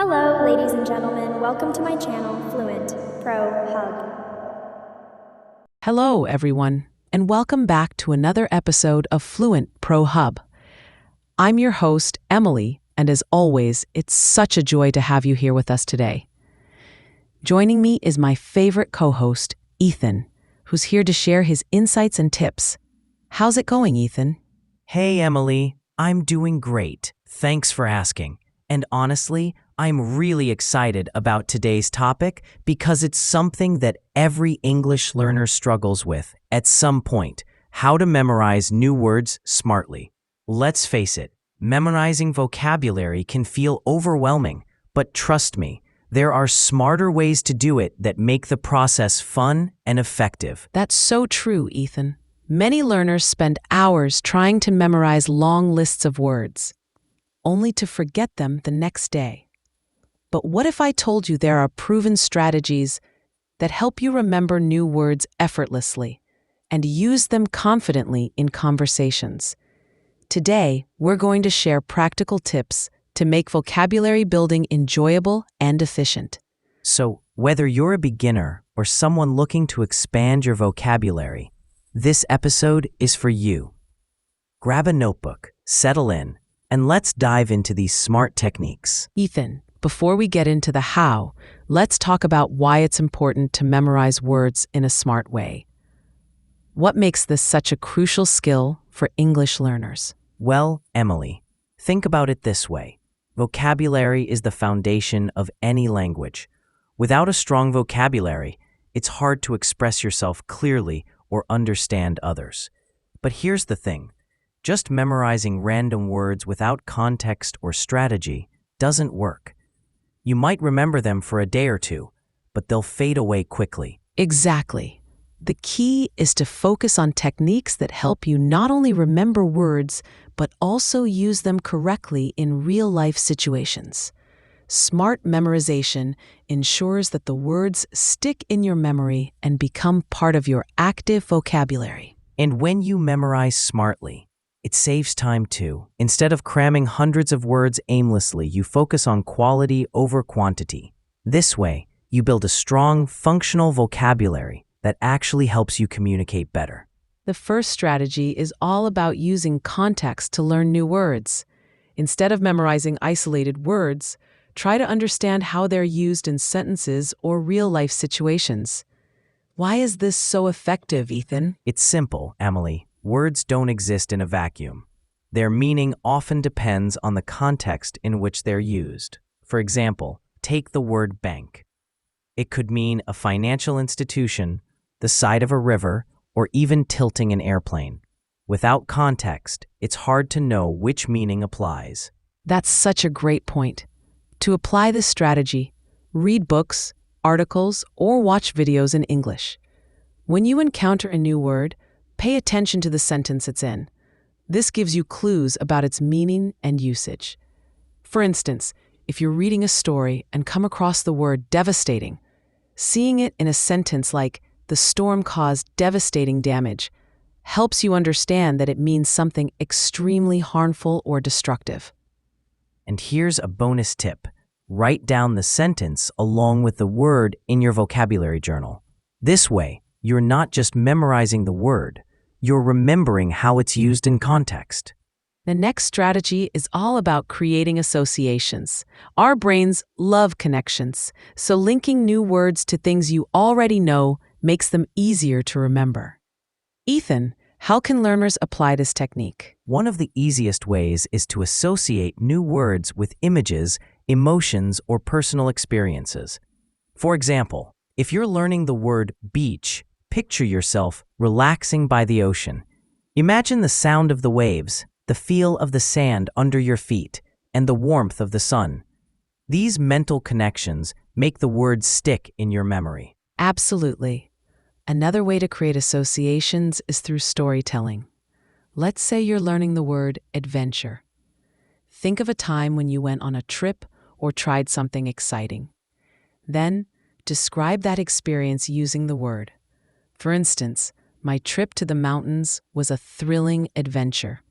Hello, ladies and gentlemen. Welcome to my channel, Fluent Pro Hub. Hello, everyone, and welcome back to another episode of Fluent Pro Hub. I'm your host, Emily, and as always, it's such a joy to have you here with us today. Joining me is my favorite co-host, Ethan, who's here to share his insights and tips. How's it going, Ethan? Hey, Emily. I'm doing great. Thanks for asking. And honestly, I'm really excited about today's topic because it's something that every English learner struggles with at some point: how to memorize new words smartly. Let's face it, memorizing vocabulary can feel overwhelming, but trust me, there are smarter ways to do it that make the process fun and effective. That's so true, Ethan. Many learners spend hours trying to memorize long lists of words, only to forget them the next day. But what if I told you there are proven strategies that help you remember new words effortlessly and use them confidently in conversations? Today, we're going to share practical tips to make vocabulary building enjoyable and efficient. So, whether you're a beginner or someone looking to expand your vocabulary, this episode is for you. Grab a notebook, settle in, and let's dive into these smart techniques. Ethan, before we get into the how, let's talk about why it's important to memorize words in a smart way. What makes this such a crucial skill for English learners? Well, Emily, think about it this way. Vocabulary is the foundation of any language. Without a strong vocabulary, it's hard to express yourself clearly or understand others. But here's the thing. Just memorizing random words without context or strategy doesn't work. You might remember them for a day or two, but they'll fade away quickly. Exactly. The key is to focus on techniques that help you not only remember words, but also use them correctly in real-life situations. Smart memorization ensures that the words stick in your memory and become part of your active vocabulary. And when you memorize smartly, it saves time too. Instead of cramming hundreds of words aimlessly, you focus on quality over quantity. This way, you build a strong, functional vocabulary that actually helps you communicate better. The first strategy is all about using context to learn new words. Instead of memorizing isolated words, try to understand how they're used in sentences or real-life situations. Why is this so effective, Ethan? It's simple, Emily. Words don't exist in a vacuum. Their meaning often depends on the context in which they're used. For example, take the word bank. It could mean a financial institution, the side of a river, or even tilting an airplane. Without context, it's hard to know which meaning applies. That's such a great point. To apply this strategy, read books, articles, or watch videos in English. When you encounter a new word, pay attention to the sentence it's in. This gives you clues about its meaning and usage. For instance, if you're reading a story and come across the word devastating, seeing it in a sentence like, "The storm caused devastating damage," helps you understand that it means something extremely harmful or destructive. And here's a bonus tip. Write down the sentence along with the word in your vocabulary journal. This way, you're not just memorizing the word, you're remembering how it's used in context. The next strategy is all about creating associations. Our brains love connections, so linking new words to things you already know makes them easier to remember. Ethan, how can learners apply this technique? One of the easiest ways is to associate new words with images, emotions, or personal experiences. For example, if you're learning the word beach, picture yourself relaxing by the ocean. Imagine the sound of the waves, the feel of the sand under your feet, and the warmth of the sun. These mental connections make the words stick in your memory. Absolutely. Another way to create associations is through storytelling. Let's say you're learning the word adventure. Think of a time when you went on a trip or tried something exciting. Then, describe that experience using the word. For instance, my trip to the mountains was a thrilling adventure.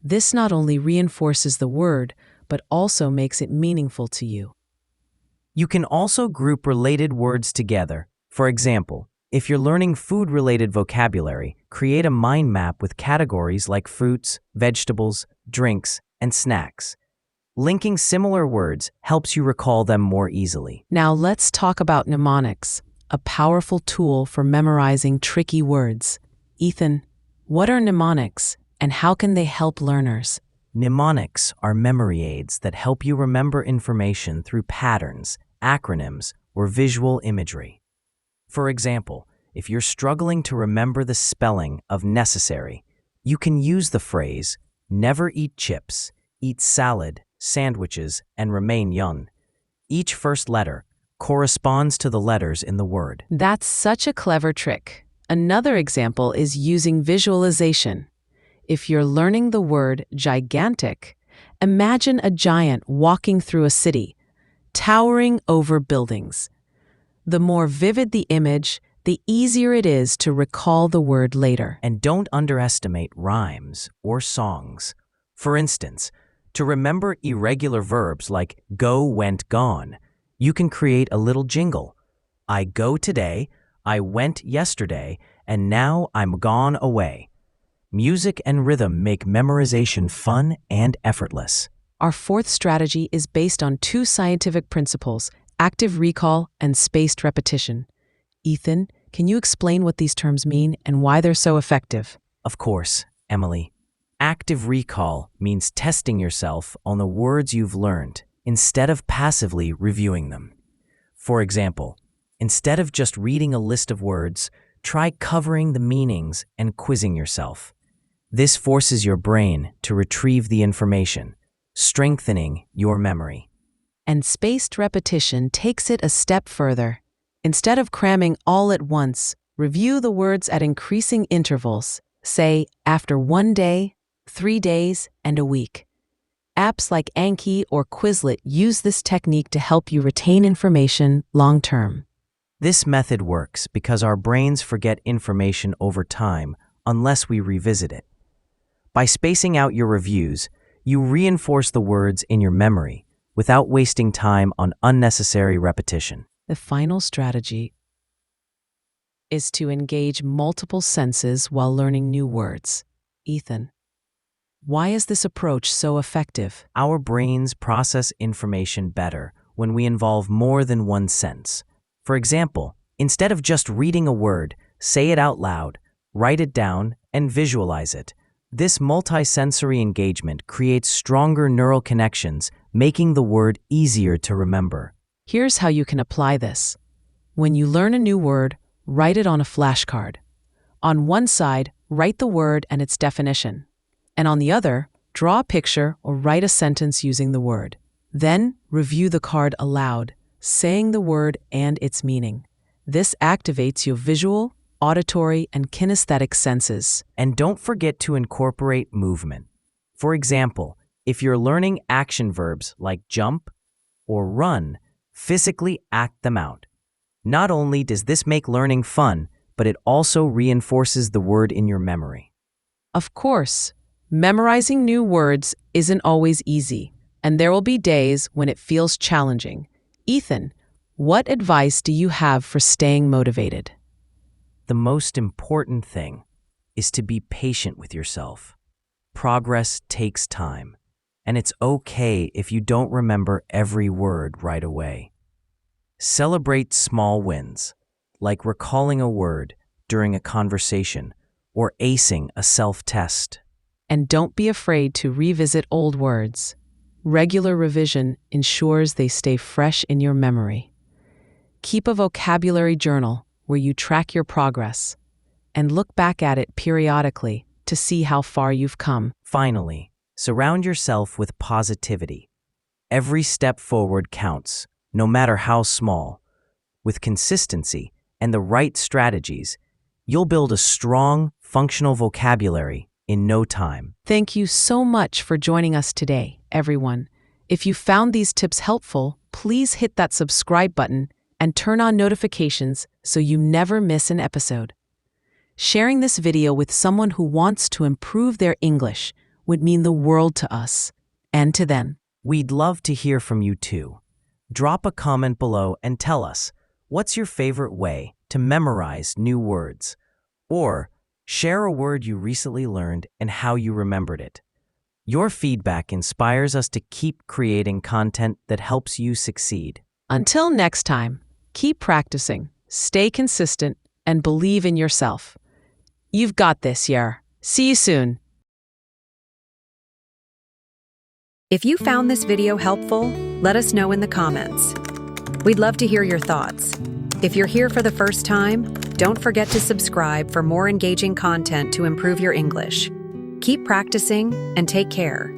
This not only reinforces the word, but also makes it meaningful to you. You can also group related words together. For example, if you're learning food-related vocabulary, create a mind map with categories like fruits, vegetables, drinks, and snacks. Linking similar words helps you recall them more easily. Now let's talk about mnemonics, a powerful tool for memorizing tricky words. Ethan, what are mnemonics and how can they help learners? Mnemonics are memory aids that help you remember information through patterns, acronyms, or visual imagery. For example, if you're struggling to remember the spelling of necessary, you can use the phrase, never eat chips, eat salad, sandwiches, and remain young. Each first letter corresponds to the letters in the word. That's such a clever trick. Another example is using visualization. If you're learning the word gigantic, imagine a giant walking through a city, towering over buildings. The more vivid the image, the easier it is to recall the word later. And don't underestimate rhymes or songs. For instance, to remember irregular verbs like go, went, gone, you can create a little jingle. I go today, I went yesterday, and now I'm gone away. Music and rhythm make memorization fun and effortless. Our fourth strategy is based on two scientific principles, active recall and spaced repetition. Ethan, can you explain what these terms mean and why they're so effective? Of course, Emily. Active recall means testing yourself on the words you've learned instead of passively reviewing them. For example, instead of just reading a list of words, try covering the meanings and quizzing yourself. This forces your brain to retrieve the information, strengthening your memory. And spaced repetition takes it a step further. Instead of cramming all at once, review the words at increasing intervals, say after 1 day, 3 days, and a week. Apps like Anki or Quizlet use this technique to help you retain information long-term. This method works because our brains forget information over time unless we revisit it. By spacing out your reviews, you reinforce the words in your memory without wasting time on unnecessary repetition. The final strategy is to engage multiple senses while learning new words. Ethan, why is this approach so effective? Our brains process information better when we involve more than one sense. For example, instead of just reading a word, say it out loud, write it down, and visualize it. This multisensory engagement creates stronger neural connections, making the word easier to remember. Here's how you can apply this. When you learn a new word, write it on a flashcard. On one side, write the word and its definition. And on the other, draw a picture or write a sentence using the word. Then, review the card aloud, saying the word and its meaning. This activates your visual, auditory, and kinesthetic senses. And don't forget to incorporate movement. For example, if you're learning action verbs like jump or run, physically act them out. Not only does this make learning fun, but it also reinforces the word in your memory. Of course, memorizing new words isn't always easy, and there will be days when it feels challenging. Ethan, what advice do you have for staying motivated? The most important thing is to be patient with yourself. Progress takes time, and it's okay if you don't remember every word right away. Celebrate small wins, like recalling a word during a conversation or acing a self-test. And don't be afraid to revisit old words. Regular revision ensures they stay fresh in your memory. Keep a vocabulary journal where you track your progress and look back at it periodically to see how far you've come. Finally, surround yourself with positivity. Every step forward counts, no matter how small. With consistency and the right strategies, you'll build a strong, functional vocabulary in no time. Thank you so much for joining us today, everyone. If you found these tips helpful, please hit that subscribe button and turn on notifications so you never miss an episode. Sharing this video with someone who wants to improve their English would mean the world to us and to them. We'd love to hear from you too. Drop a comment below and tell us, what's your favorite way to memorize new words? Or share a word you recently learned and how you remembered it. Your feedback inspires us to keep creating content that helps you succeed. Until next time, keep practicing, stay consistent, and believe in yourself. You've got this, Yer. See you soon. If you found this video helpful, let us know in the comments. We'd love to hear your thoughts. If you're here for the first time, don't forget to subscribe for more engaging content to improve your English. Keep practicing and take care.